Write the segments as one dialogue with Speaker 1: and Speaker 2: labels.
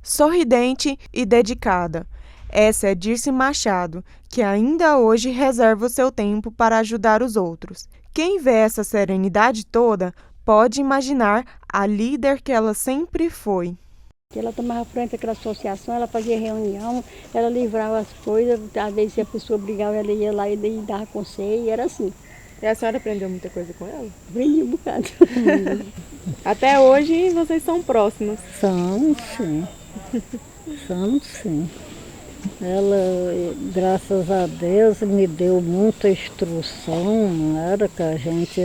Speaker 1: sorridente e dedicada. Essa é Dirce Machado, que ainda hoje reserva o seu tempo para ajudar os outros. Quem vê essa serenidade toda pode imaginar a líder que ela sempre foi.
Speaker 2: Ela tomava frente àquela associação, ela fazia reunião, ela livrava as coisas, às vezes se a pessoa brigava, ela ia lá e dava conselho, e era assim.
Speaker 1: E a senhora aprendeu muita coisa com ela?
Speaker 2: Aprendi um bocado.
Speaker 1: Até hoje vocês são próximos?
Speaker 2: Somos, sim. Somos, sim. Ela, graças a Deus, me deu muita instrução, não era que a gente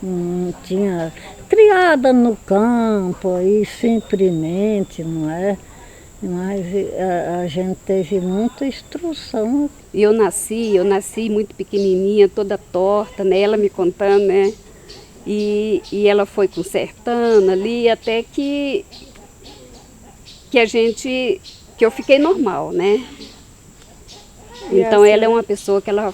Speaker 2: não tinha criada no campo, aí simplesmente, não é? Mas a gente teve muita instrução.
Speaker 3: Eu nasci muito pequenininha, toda torta, né? Ela me contando, né? E ela foi consertando ali até que eu fiquei normal, né? Então ela é uma pessoa que ela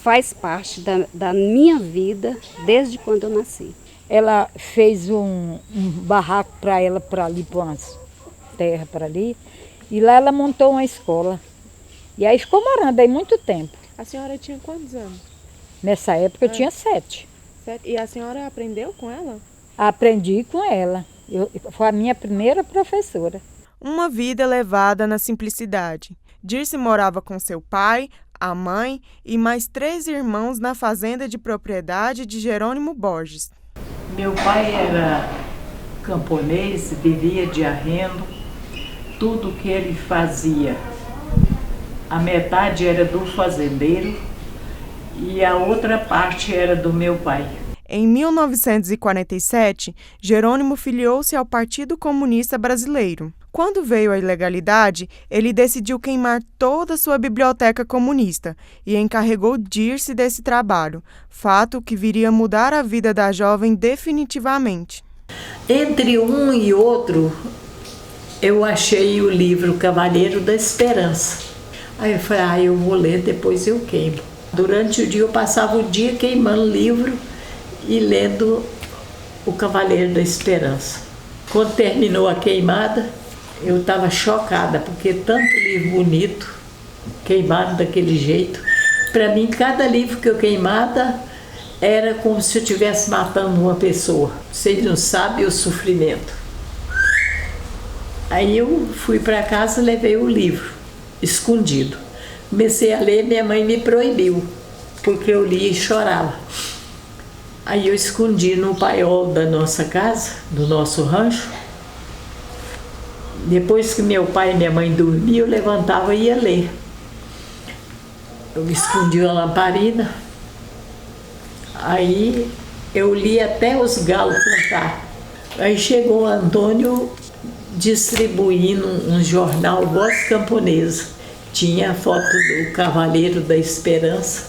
Speaker 3: faz parte da minha vida desde quando eu nasci.
Speaker 4: Ela fez um barraco para ela para ali, para umas terras para ali, e lá ela montou uma escola. E aí ficou morando aí muito tempo.
Speaker 1: A senhora tinha quantos anos?
Speaker 4: Nessa época eu tinha 7.
Speaker 1: E a senhora aprendeu com ela?
Speaker 4: Aprendi com ela. Foi a minha primeira professora.
Speaker 1: Uma vida levada na simplicidade. Dirce morava com seu pai, a mãe e mais 3 irmãos na fazenda de propriedade de Jerônimo Borges.
Speaker 5: Meu pai era camponês, vivia de arrendo. Tudo que ele fazia, a metade era do fazendeiro e a outra parte era do meu pai.
Speaker 1: Em 1947, Jerônimo filiou-se ao Partido Comunista Brasileiro. Quando veio a ilegalidade, ele decidiu queimar toda a sua biblioteca comunista e encarregou Dirce desse trabalho, fato que viria mudar a vida da jovem definitivamente.
Speaker 5: Entre um e outro, eu achei o livro Cavaleiro da Esperança. Aí eu falei, eu vou ler, depois eu queimo. Durante o dia eu passava o dia queimando livro e lendo o Cavaleiro da Esperança. Quando terminou a queimada, eu estava chocada, porque tanto livro bonito, queimado daquele jeito. Para mim, cada livro que eu queimava era como se eu estivesse matando uma pessoa. Vocês não sabem o sofrimento. Aí eu fui para casa e levei o livro, escondido. Comecei a ler, minha mãe me proibiu, porque eu lia e chorava. Aí eu escondi no paiol da nossa casa, do nosso rancho. Depois que meu pai e minha mãe dormiam, eu levantava e ia ler. Eu escondi a lamparina. Aí eu li até os galos cantar. Aí chegou o Antônio distribuindo um jornal Voz Camponesa. Tinha a foto do Cavaleiro da Esperança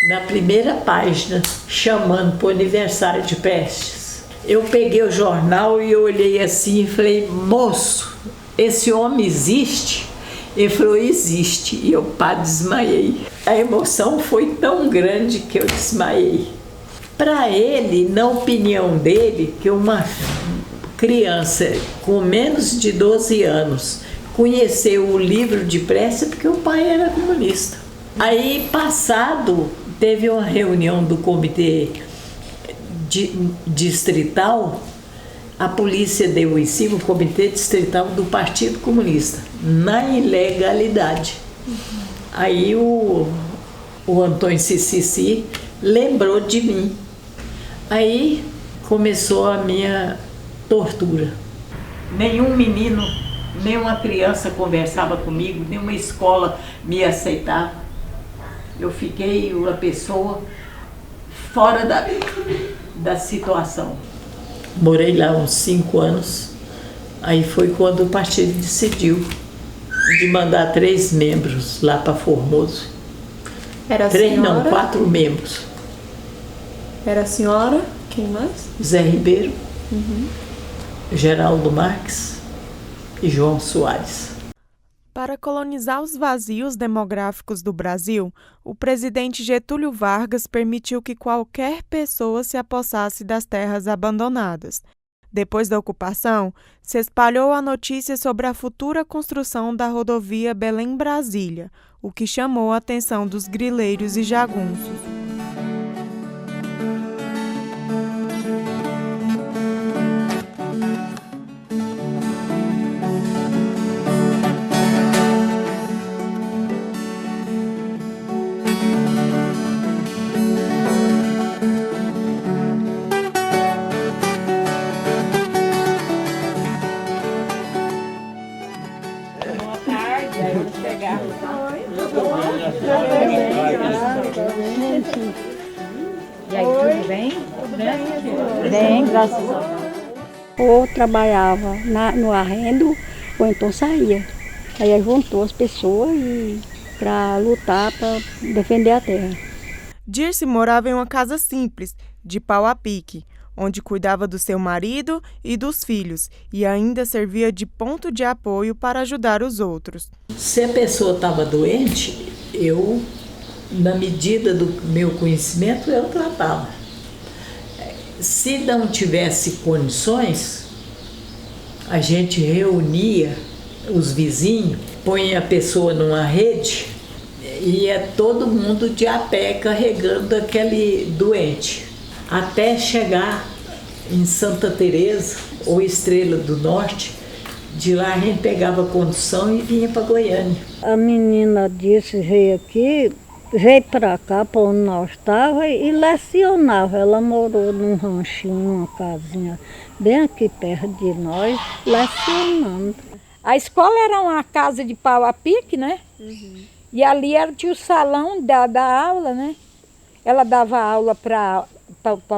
Speaker 5: na primeira página, chamando para o aniversário de Prestes. Eu peguei o jornal e eu olhei assim e falei, moço, esse homem existe? Ele falou, existe. E eu desmaiei. A emoção foi tão grande que eu desmaiei. Para ele, na opinião dele, que uma criança com menos de 12 anos conheceu o livro de Prestes porque o pai era comunista. Aí, passado, teve uma reunião do comitê distrital, a polícia deu em cima, o comitê distrital do Partido Comunista, na ilegalidade. Aí o Antônio Cici lembrou de mim. Aí começou a minha tortura. Nenhum menino, nenhuma criança conversava comigo, nenhuma escola me aceitava. Eu fiquei uma pessoa fora da situação. Morei lá uns 5 anos, aí foi quando o partido decidiu de mandar 3 membros lá para Formoso.
Speaker 1: Era a
Speaker 5: 3
Speaker 1: senhora?
Speaker 5: não, 4 membros.
Speaker 1: Era a senhora? Quem mais?
Speaker 5: Zé Ribeiro, Geraldo Marques e João Soares.
Speaker 1: Para colonizar os vazios demográficos do Brasil, o presidente Getúlio Vargas permitiu que qualquer pessoa se apossasse das terras abandonadas. Depois da ocupação, se espalhou a notícia sobre a futura construção da rodovia Belém-Brasília, o que chamou a atenção dos grileiros e jagunços.
Speaker 4: E aí, tudo bem? Bem, graças a Deus.
Speaker 2: Ou trabalhava no arrendo, ou então saía. Aí juntou as pessoas para lutar, para defender a terra.
Speaker 1: Dirce morava em uma casa simples, de pau a pique, onde cuidava do seu marido e dos filhos e ainda servia de ponto de apoio para ajudar os outros.
Speaker 5: Se a pessoa estava doente, eu, na medida do meu conhecimento, eu tratava. Se não tivesse condições, a gente reunia os vizinhos, põe a pessoa numa rede e ia todo mundo de a pé carregando aquele doente, até chegar em Santa Teresa ou Estrela do Norte. De lá a gente pegava condução e vinha para Goiânia.
Speaker 2: A menina disse, veio para cá, para onde nós estávamos, e lecionava. Ela morou num ranchinho, numa casinha bem aqui perto de nós, lecionando.
Speaker 4: A escola era uma casa de pau a pique, né? Uhum. E ali tinha o salão da aula, né? Ela dava aula para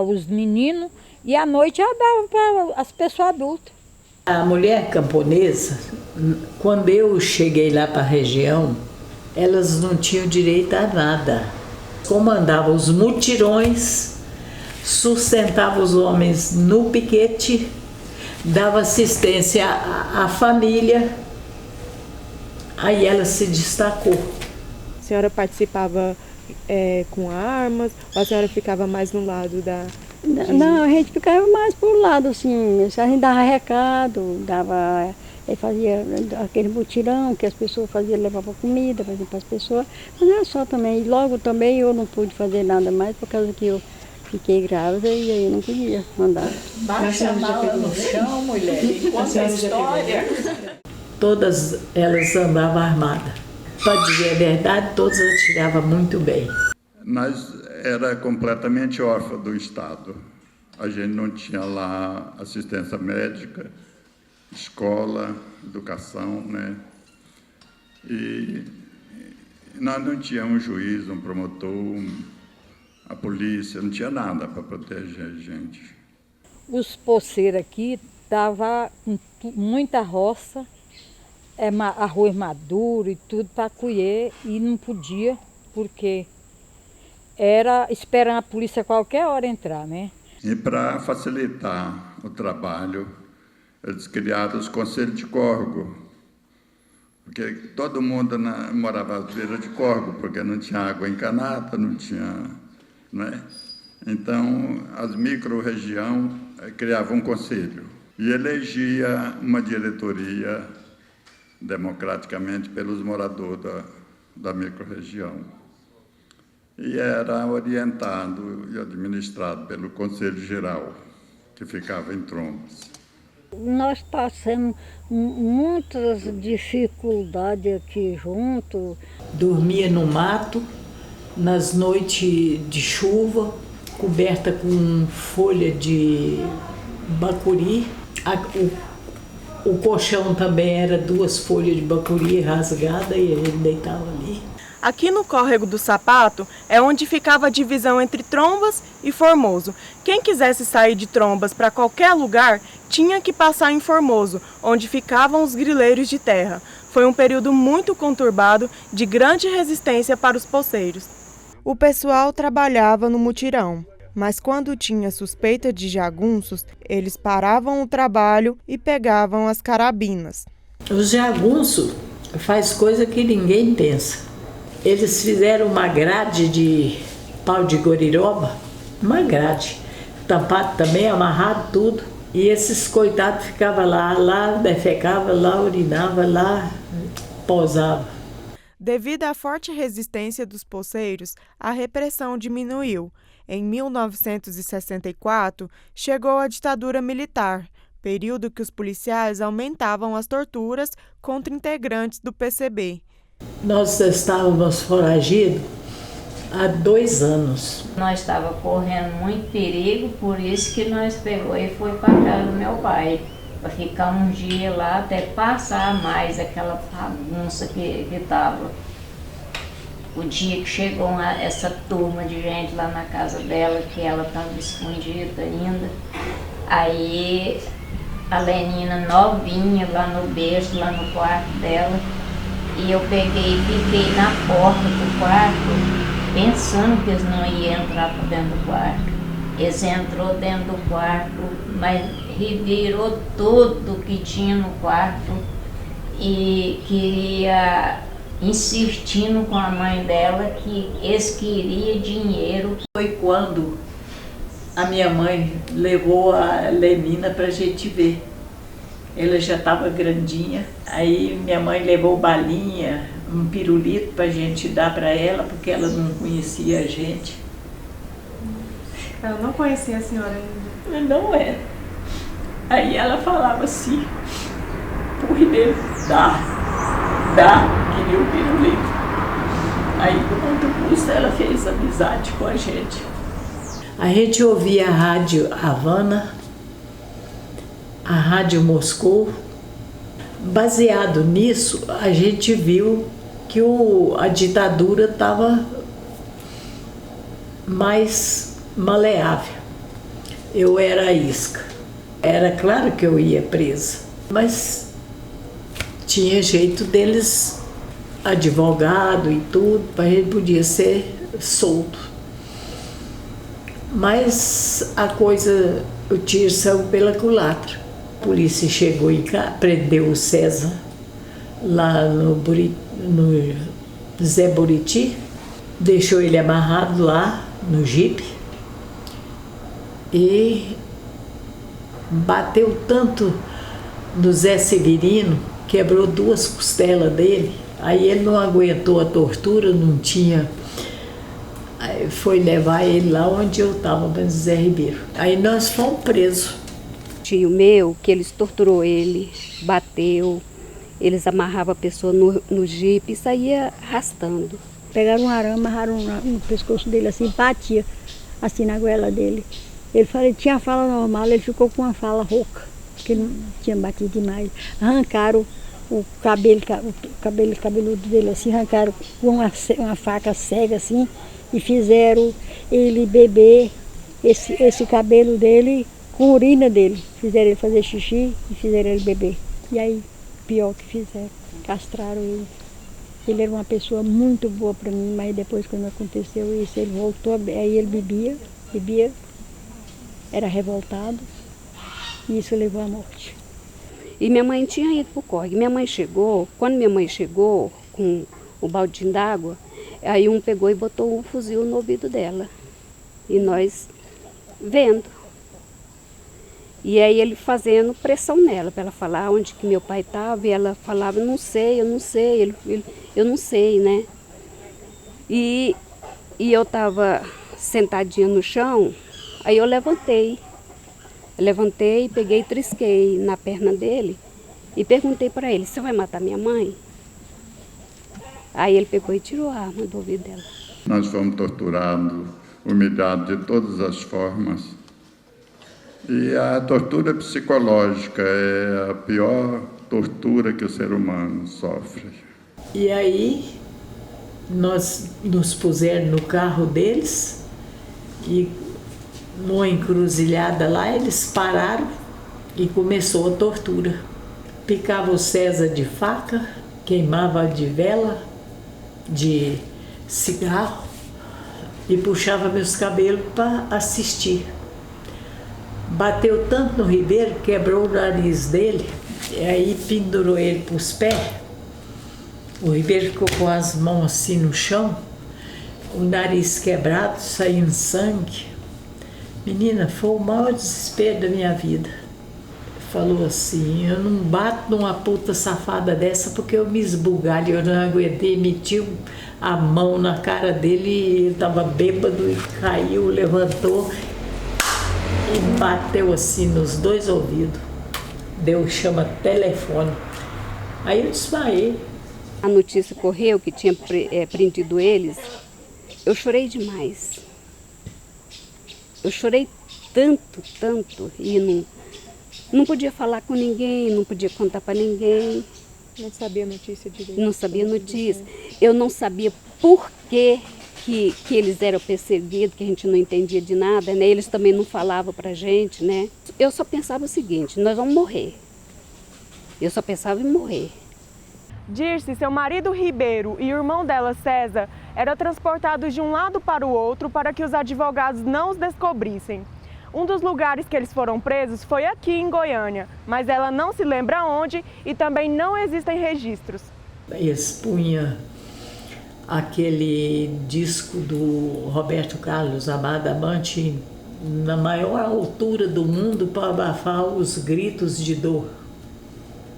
Speaker 4: os meninos e à noite ela dava para as pessoas adultas.
Speaker 5: A mulher camponesa, quando eu cheguei lá para a região, elas não tinham direito a nada. Comandavam os mutirões, sustentava os homens no piquete, dava assistência à família, aí ela se destacou.
Speaker 1: A senhora participava com armas ou a senhora ficava mais no lado da...
Speaker 2: Não, a gente ficava mais por lado, assim, a gente dava recado, fazia aquele mutirão que as pessoas faziam, levavam comida, faziam para as pessoas, mas era só também. E logo também eu não pude fazer nada mais por causa que eu fiquei grávida e aí eu não podia mandar.
Speaker 5: Baixa a mala no chão, mulher, e conta a história. Todas elas andavam armadas. Para dizer a verdade, todas atiravam muito bem.
Speaker 6: Nós era completamente órfã do Estado. A gente não tinha lá assistência médica, escola, educação, né? E nós não tínhamos um juiz, um promotor, a polícia, não tinha nada para proteger a gente.
Speaker 4: Os poceiros aqui davam muita roça, arroz maduro e tudo para colher e não podia, porque era esperando a polícia a qualquer hora entrar, né?
Speaker 6: E para facilitar o trabalho, eles criaram os conselhos de córrego, porque todo mundo morava às beiras de córrego, porque não tinha água encanada, não tinha, né? Então, as micro-regiões criavam um conselho e elegia uma diretoria democraticamente pelos moradores da micro-região. E era orientado e administrado pelo Conselho Geral, que ficava em Trombas.
Speaker 2: Nós passamos muitas dificuldades aqui junto. Dormia no mato, nas noites de chuva, coberta com folha de bacuri. O colchão também era 2 folhas de bacuri rasgada e a gente deitava ali.
Speaker 1: Aqui no Córrego do Sapato é onde ficava a divisão entre Trombas e Formoso. Quem quisesse sair de Trombas para qualquer lugar tinha que passar em Formoso, onde ficavam os grileiros de terra. Foi um período muito conturbado, de grande resistência para os poceiros. O pessoal trabalhava no mutirão, mas quando tinha suspeita de jagunços, eles paravam o trabalho e pegavam as carabinas.
Speaker 5: Os jagunços faz coisa que ninguém pensa. Eles fizeram uma grade de pau de goriroba, uma grade, tampado também, amarrado tudo, E esses coitados ficavam lá defecavam, lá urinavam, lá pousavam.
Speaker 1: Devido à forte resistência dos poceiros, a repressão diminuiu. Em 1964, chegou a ditadura militar, período que os policiais aumentavam as torturas contra integrantes do PCB.
Speaker 5: Nós estávamos foragidos há 2 anos.
Speaker 7: Nós estávamos correndo muito perigo, por isso que nós pegou e foi para casa do meu pai, para ficar um dia lá até passar mais aquela bagunça que estava. O dia que chegou essa turma de gente lá na casa dela, que ela estava escondida ainda, aí a Lenina novinha lá no berço, lá no quarto dela, e eu peguei e fiquei na porta do quarto, pensando que eles não iam entrar para dentro do quarto. Eles entrou dentro do quarto, mas revirou tudo que tinha no quarto e queria, insistindo com a mãe dela, que eles queriam dinheiro.
Speaker 5: Foi quando a minha mãe levou a Lenina para a gente ver. Ela já estava grandinha, aí minha mãe levou balinha, um pirulito para a gente dar para ela, porque ela não conhecia a gente.
Speaker 1: Ela não conhecia a senhora ainda?
Speaker 5: Não é. Aí ela falava assim, pro Ribeiro, dá, queria o pirulito. Aí, com muito custo, ela fez amizade com a gente. A gente ouvia a Rádio Havana, a Rádio Moscou. Baseado nisso, a gente viu que a ditadura estava mais maleável. Eu era a isca. Era claro que eu ia presa, mas tinha jeito deles, advogado e tudo, para ele podia ser solto. Mas a coisa, o tiro saiu pela culatra. A polícia chegou em casa, prendeu o César lá no Zé Buriti, deixou ele amarrado lá no jipe e bateu tanto no Zé Severino, quebrou 2 costelas dele. Aí ele não aguentou a tortura, não tinha. Aí foi levar ele lá onde eu estava, no Zé Ribeiro. Aí nós fomos presos.
Speaker 3: Tio meu, que eles torturou ele, bateu, eles amarravam a pessoa no jipe e saía arrastando.
Speaker 2: Pegaram um arame, amarraram no pescoço dele assim, batia assim na goela dele. Ele tinha a fala normal, ele ficou com uma fala rouca, porque ele não tinha batido demais. Arrancaram o cabeludo dele assim, arrancaram com uma faca cega assim e fizeram ele beber esse cabelo dele com a urina dele. Fizeram ele fazer xixi e fizeram ele beber. E aí, pior que fizeram, castraram ele. Ele era uma pessoa muito boa para mim, mas depois quando aconteceu isso, ele voltou, aí ele bebia, era revoltado, e isso levou à morte.
Speaker 3: E minha mãe tinha ido para o córrego. Quando minha mãe chegou com o baldinho d'água, aí um pegou e botou um fuzil no ouvido dela. E nós vendo. E aí ele fazendo pressão nela, para ela falar onde que meu pai estava, e ela falava, eu não sei, eu não sei, né? E eu estava sentadinha no chão, aí eu levantei, peguei e trisquei na perna dele e perguntei para ele, você vai matar minha mãe? Aí ele pegou e tirou a arma do ouvido dela.
Speaker 6: Nós fomos torturados, humilhados de todas as formas. E a tortura psicológica é a pior tortura que o ser humano sofre.
Speaker 5: E aí, nós nos puseram no carro deles e numa encruzilhada lá, eles pararam e começou a tortura. Picava o César de faca, queimava de vela, de cigarro e puxava meus cabelos para assistir. Bateu tanto no Ribeiro, quebrou o nariz dele, e aí pendurou ele para os pés. O Ribeiro ficou com as mãos assim no chão, o nariz quebrado, saindo sangue. Menina, foi o maior desespero da minha vida. falou assim: eu não bato numa puta safada dessa porque eu me esbugalho, eu não aguentei, meti a mão na cara dele, ele estava bêbado e caiu, levantou e bateu assim nos 2 ouvidos. Deu chama telefone. Aí eu desmaiei.
Speaker 3: A notícia correu que tinha prendido eles. Eu chorei demais. Eu chorei tanto e não podia falar com ninguém, não podia contar para ninguém.
Speaker 1: Não sabia notícia direito?
Speaker 3: Não sabia notícia. Eu não sabia por que eles eram perseguidos, que a gente não entendia de nada, né? Eles também não falavam pra gente, né? Eu só pensava o seguinte: nós vamos morrer. Eu só pensava em morrer.
Speaker 1: Dirce, seu marido Ribeiro e o irmão dela, César, eram transportados de um lado para o outro para que os advogados não os descobrissem. Um dos lugares que eles foram presos foi aqui em Goiânia, mas ela não se lembra onde e também não existem registros.
Speaker 5: Eles punham aquele disco do Roberto Carlos, Amada Amante, na maior altura do mundo para abafar os gritos de dor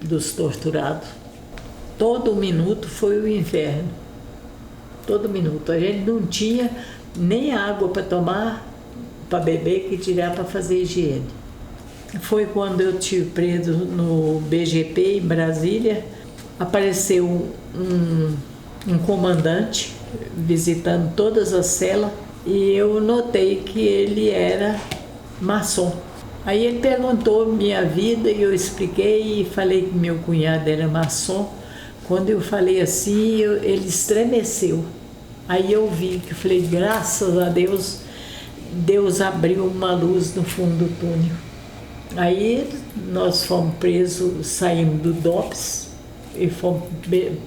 Speaker 5: dos torturados. Todo minuto foi o inferno. Todo minuto. A gente não tinha nem água para tomar, para beber, que tirar para fazer higiene. Foi quando eu estive preso no BGP, em Brasília. Apareceu um comandante visitando todas as celas e eu notei que ele era maçom. Aí ele perguntou minha vida e eu expliquei e falei que meu cunhado era maçom. Quando eu falei assim, ele estremeceu. Aí eu vi que falei: graças a Deus, Deus abriu uma luz no fundo do túnel. Aí nós fomos presos, saímos do DOPS e fomos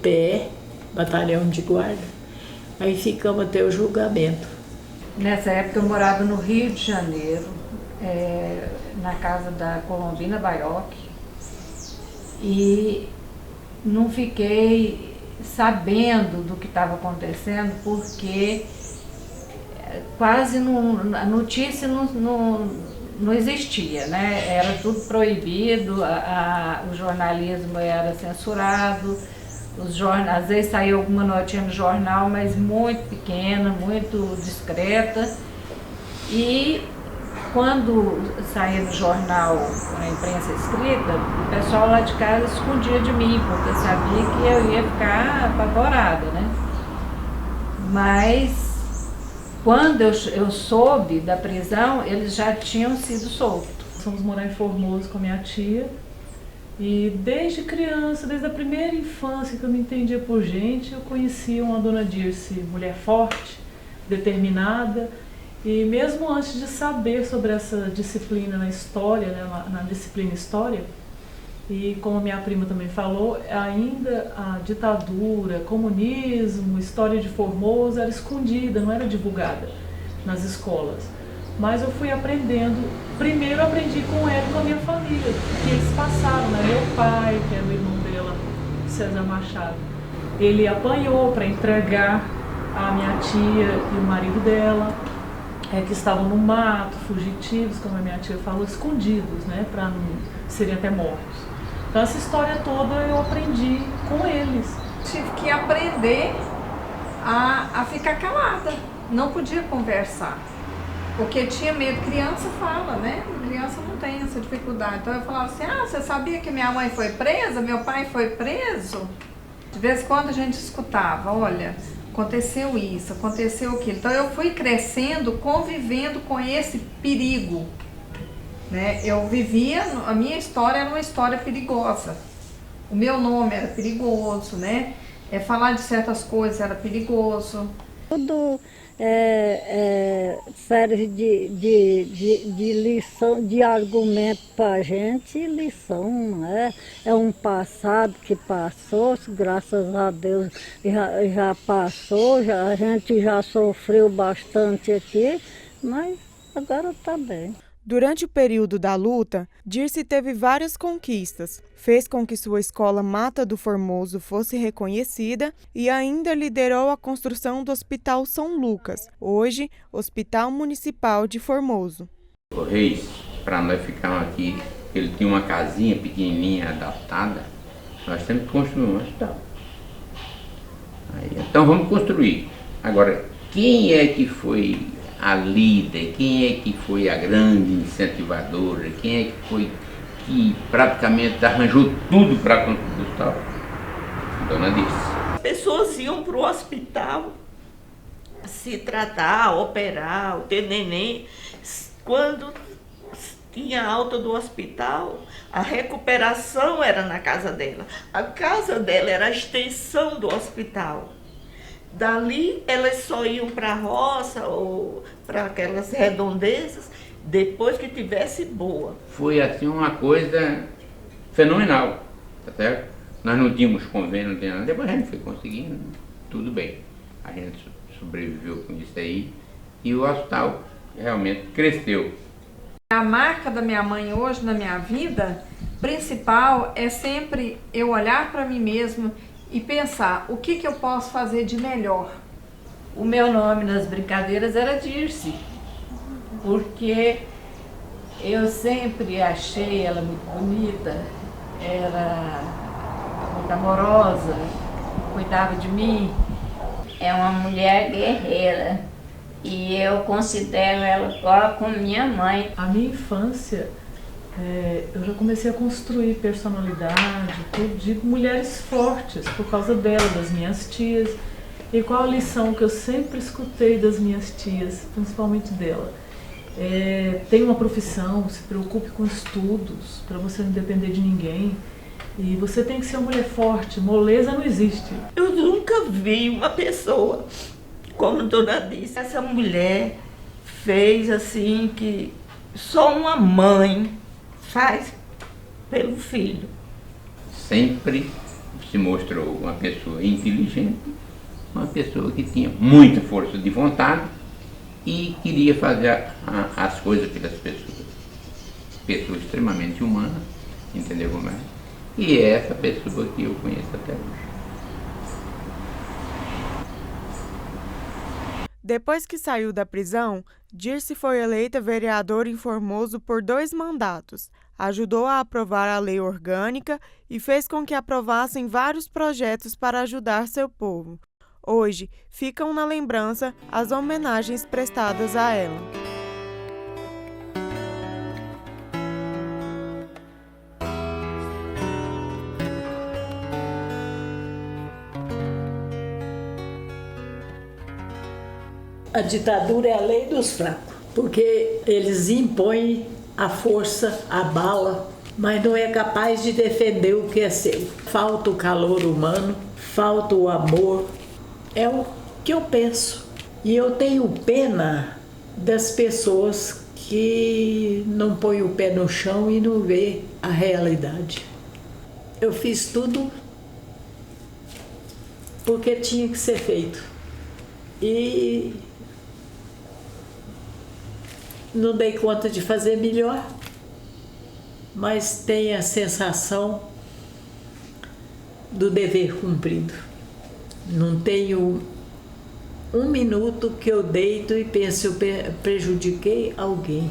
Speaker 5: PE, Batalhão de Guarda. Aí ficamos até o julgamento.
Speaker 8: Nessa época eu morava no Rio de Janeiro, na casa da Colombina Baioc, e não fiquei sabendo do que estava acontecendo porque quase a notícia não existia, né? Era tudo proibido, o jornalismo era censurado, às vezes saía alguma notinha no jornal, mas muito pequena, muito discreta. E quando saía no jornal, na imprensa escrita, o pessoal lá de casa escondia de mim, porque sabia que eu ia ficar apavorada, né? Mas quando eu soube da prisão, eles já tinham sido soltos.
Speaker 9: Fomos morar em Formoso com a minha tia e desde criança, desde a primeira infância que eu me entendia por gente, eu conhecia uma dona Dirce, mulher forte, determinada. E mesmo antes de saber sobre essa disciplina na história, né, na disciplina História, e como a minha prima também falou, ainda a ditadura, comunismo, história de Formoso era escondida, não era divulgada nas escolas. Mas eu fui aprendendo, primeiro eu aprendi com ela e com a minha família, que eles passaram, né? Meu pai, que era o irmão dela, César Machado, ele apanhou para entregar a minha tia e o marido dela, que estavam no mato, fugitivos, como a minha tia falou, escondidos, né, para não serem até mortos. Então essa história toda eu aprendi com eles.
Speaker 8: Tive que aprender a ficar calada, não podia conversar, porque tinha medo. Criança fala, né? Criança não tem essa dificuldade. Então eu falava assim: você sabia que minha mãe foi presa, meu pai foi preso? De vez em quando a gente escutava: olha, aconteceu isso, aconteceu aquilo. Então eu fui crescendo, convivendo com esse perigo, né? Eu vivia, a minha história era uma história perigosa. O meu nome era perigoso, né? Falar de certas coisas era perigoso.
Speaker 2: Tudo série de lição, de argumento para a gente, lição, não é? É um passado que passou, graças a Deus já passou, a gente já sofreu bastante aqui, mas agora está bem.
Speaker 1: Durante o período da luta, Dirce teve várias conquistas. Fez com que sua escola Mata do Formoso fosse reconhecida e ainda liderou a construção do Hospital São Lucas, hoje Hospital Municipal de Formoso.
Speaker 10: Ô Reis, para nós ficarmos aqui ele tinha uma casinha pequenininha adaptada, nós temos que construir um hospital. Aí, então vamos construir. Agora, quem é que foi a líder, quem é que foi a grande incentivadora, quem é que foi que praticamente arranjou tudo para construir o hospital? Dona Dirce.
Speaker 11: As pessoas iam para o hospital se tratar, operar, ter neném. Quando tinha alta do hospital, a recuperação era na casa dela. A casa dela era a extensão do hospital. Dali elas só iam para a roça ou para aquelas redondezas depois que tivesse boa.
Speaker 10: Foi assim uma coisa fenomenal, tá certo? Nós não tínhamos convênio, não tinha nada, depois a gente foi conseguindo, tudo bem. A gente sobreviveu com isso aí e o hospital realmente cresceu.
Speaker 8: A marca da minha mãe hoje na minha vida principal é sempre eu olhar para mim mesma e pensar o que eu posso fazer de melhor.
Speaker 7: O meu nome nas brincadeiras era Dirce, porque eu sempre achei ela muito bonita, era muito amorosa, cuidava de mim. É uma mulher guerreira e eu considero ela agora como minha mãe.
Speaker 9: A minha infância, eu já comecei a construir personalidade de mulheres fortes por causa dela, das minhas tias. E qual a lição que eu sempre escutei das minhas tias, principalmente dela? Tenha uma profissão, se preocupe com estudos, para você não depender de ninguém. E você tem que ser uma mulher forte, moleza não existe.
Speaker 11: Eu nunca vi uma pessoa como Dona Dirce. Essa mulher fez assim que só uma mãe faz pelo filho.
Speaker 10: Sempre se mostrou uma pessoa inteligente, uma pessoa que tinha muita força de vontade e queria fazer as coisas pelas pessoas. Pessoa extremamente humana, entendeu como é? E é essa pessoa que eu conheço até hoje.
Speaker 1: Depois que saiu da prisão, Dirce foi eleita vereadora em Formoso por 2 mandatos, ajudou a aprovar a lei orgânica e fez com que aprovassem vários projetos para ajudar seu povo. Hoje, ficam na lembrança as homenagens prestadas a ela.
Speaker 5: A ditadura é a lei dos fracos, porque eles impõem a força, a bala, mas não é capaz de defender o que é seu. Falta o calor humano, falta o amor, é o que eu penso. E eu tenho pena das pessoas que não põem o pé no chão e não vê a realidade. Eu fiz tudo porque tinha que ser feito. E não dei conta de fazer melhor, mas tenho a sensação do dever cumprido. Não tenho um minuto que eu deito e penso, eu prejudiquei alguém.